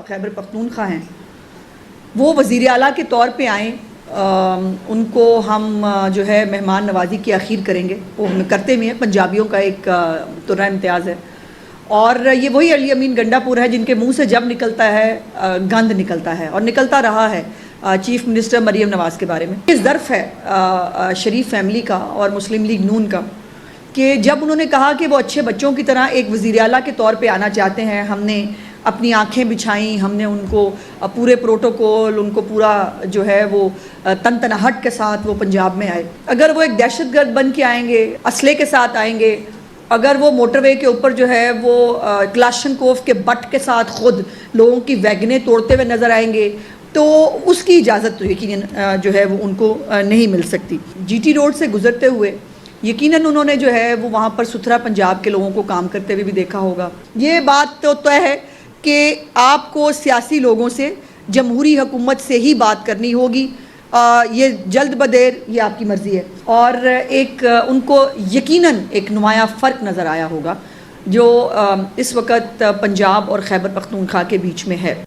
खैबर पख्तूनख्वा हैं वो वज़ीर आला के तौर पे आएँ, उनको हम जो है मेहमान नवाज़ी की आखिर करेंगे। वो हम करते भी हैं, पंजाबियों का एक तुर्रा इम्तियाज़ है। और ये वही अली अमीन गंडापुर है जिनके मुंह से जब निकलता है गंद निकलता है और निकलता रहा है चीफ़ मिनिस्टर मरीम नवाज़ के बारे में। ये ज़र्फ़ है शरीफ फैमिली का और मुस्लिम लीग नून का कि जब उन्होंने कहा कि वो अच्छे बच्चों की तरह एक वज़ीर आला के तौर पे आना चाहते हैं, हमने अपनी आंखें बिछाई, हमने उनको पूरे प्रोटोकॉल, उनको पूरा जो है वो तनतनाहट के साथ वो पंजाब में आए। अगर वो एक दहशतगर्द बन के आएंगे, असले के साथ आएंगे, अगर वो मोटरवे के ऊपर जो है वो क्लाशनकोफ के बट के साथ ख़ुद लोगों की वैगनें तोड़ते हुए नज़र आएंगे, तो उसकी इजाज़त तो यकीनन जो है वो उनको नहीं मिल सकती। जीटी रोड से गुजरते हुए यकीनन उन्होंने जो है वो वहाँ पर सुथरा पंजाब के लोगों को काम करते हुए भी देखा होगा। ये बात तो तय है कि आपको सियासी लोगों से, जमहूरी हुकूमत से ही बात करनी होगी। ये जल्द बदेर ये आपकी मर्ज़ी है। और एक उनको यकीनन एक नुमाया फ़र्क नज़र आया होगा जो इस वक्त पंजाब और खैबर पख्तूनख्वा के बीच में है।